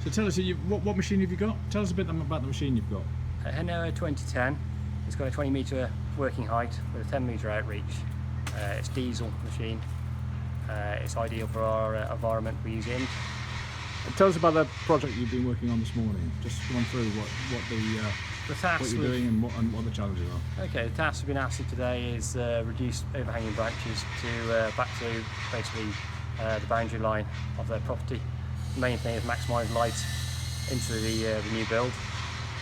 So tell us, what machine have you got? Tell us a bit about the machine you've got. A HINOWA 2010. It's got a 20 metre working height with a 10 metre outreach. It's diesel machine. It's ideal for our environment we use in. And tell us about the project you've been working on this morning. Just run through what you're doing and what the challenges are. Okay, the task we've been asked today is reduce overhanging branches to back to basically the boundary line of their property. The main thing is maximise light into the new build,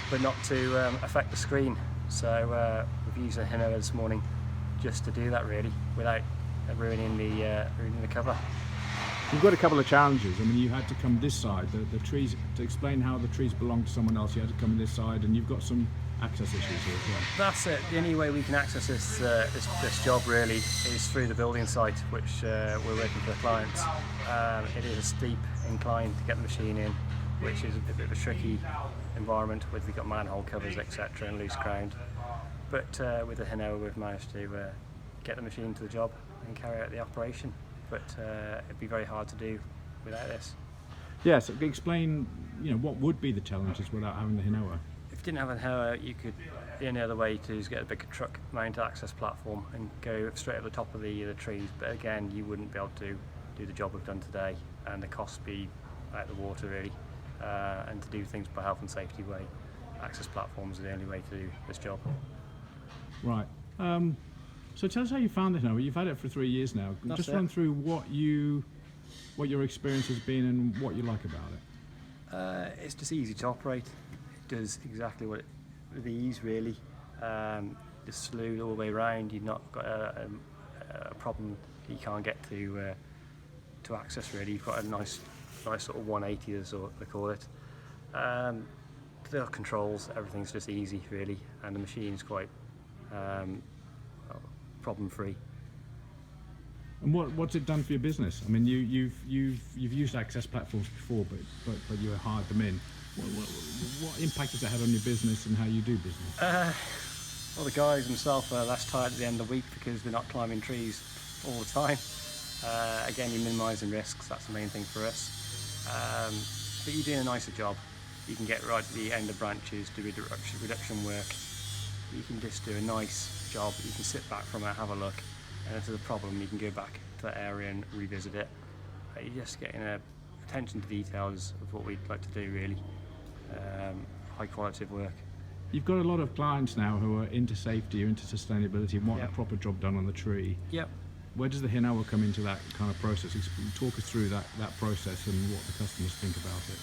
but not to affect the screen. So we've used a HINOWA this morning just to do that really, without ruining the cover. You've got a couple of challenges. I mean, you had to come this side. The trees, to explain how the trees belong to someone else, you had to come this side, and you've got some access issues here as well. That's it. The only way we can access this job really is through the building site, which we're working for the clients. It is a steep incline to get the machine in, which is a bit of a tricky environment with we've got manhole covers, etc., and loose ground. But with the HINOWA, we've managed to get the machine to the job and carry out the operation. But it'd be very hard to do without this. Yes, yeah, so explain, what would be the challenges without having the HINOWA? If you didn't have a HINOWA, the only other way to is get a bigger truck mounted access platform and go straight at the top of the trees. But again, you wouldn't be able to do the job we've done today, and the cost be out the water really. And to do things by health and safety way, access platforms are the only way to do this job. Right. So tell us how you found the HINOWA. You've had it for 3 years now. That's Just run through what your experience has been and what you like about it. It's just easy to operate. It does exactly what with ease really. It's smooth all the way around. You've not got a problem that you can't get to access really. You've got a nice sort of 180 as they call it. The controls, everything's just easy really, and the machine's quite problem-free. And what's it done for your business? I mean, you've used access platforms before, but you hired them in. What impact has it had on your business and how you do business? Well, the guys themselves are less tired at the end of the week because they're not climbing trees all the time. Again, you're minimising risks. That's the main thing for us. But you're doing a nicer job. You can get right to the end of branches, do reduction work. You can just do a nice job. You can sit back from it, have a look, and if there's a problem, you can go back to that area and revisit it. You're just getting attention to details of what we'd like to do, really. High quality of work. You've got a lot of clients now who are into safety, into sustainability, and want a proper job done on the tree. Yep. Where does the HINOWA come into that kind of process? Talk us through that process and what the customers think about it.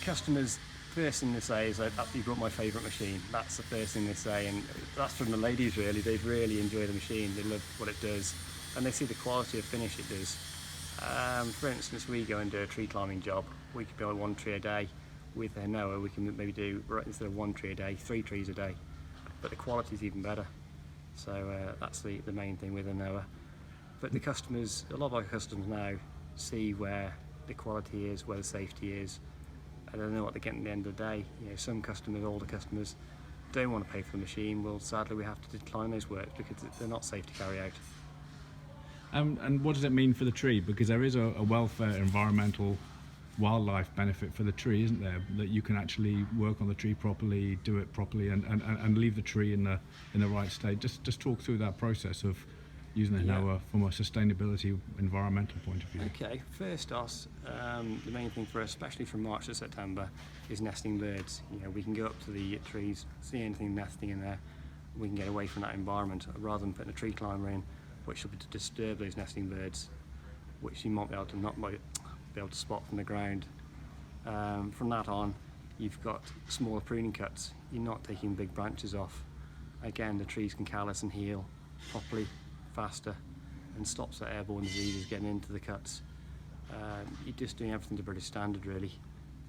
Customers, first thing they say is, "You brought my favourite machine." That's the first thing they say, and that's from the ladies really. They really enjoy the machine, they love what it does, and they see the quality of finish it does. For instance, we go and do a tree climbing job. We could build 1 tree a day. With the HINOWA, we can maybe do, instead of 1 tree a day, 3 trees a day, but the quality is even better. So that's the main thing with HINOWA. But the customers, a lot of our customers now see where the quality is, where the safety is, and they know what they're getting at the end of the day. Some customers, older customers, don't want to pay for the machine. Well, sadly, we have to decline those works because they're not safe to carry out. And what does it mean for the tree? Because there is a welfare, environmental, wildlife benefit for the tree, isn't there? That you can actually work on the tree properly, do it properly, and leave the tree in the right state. Just talk through that process of using the HINOWA from a sustainability, environmental point of view. Okay, first off, the main thing for us, especially from March to September, is nesting birds. We can go up to the trees, see anything nesting in there, we can get away from that environment rather than putting a tree climber in, which will disturb those nesting birds, which you might be able to spot from the ground. From that on, you've got smaller pruning cuts. You're not taking big branches off. Again, the trees can callus and heal properly, faster, and stops that airborne diseases getting into the cuts. You're just doing everything to British standard really,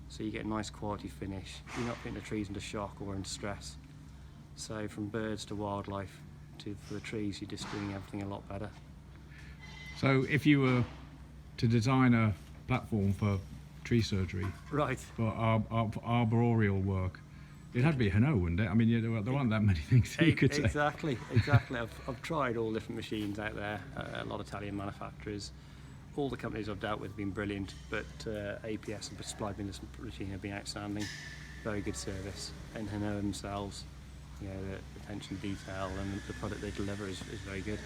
so you get a nice quality finish. You're not putting the trees into shock or into stress. So from birds to wildlife for the trees, you're just doing everything a lot better. So if you were to design a platform for tree surgery, right, for arboreal work, it had to be a HINOWA, wouldn't it? I mean, there aren't that many things that you could say. Exactly. I've tried all different machines out there, a lot of Italian manufacturers. all the companies I've dealt with have been brilliant, but APS and Supply Business Machine have been outstanding. Very good service, and Hinowa themselves, you know, the attention to detail and the product they deliver is very good.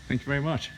Thank you very much.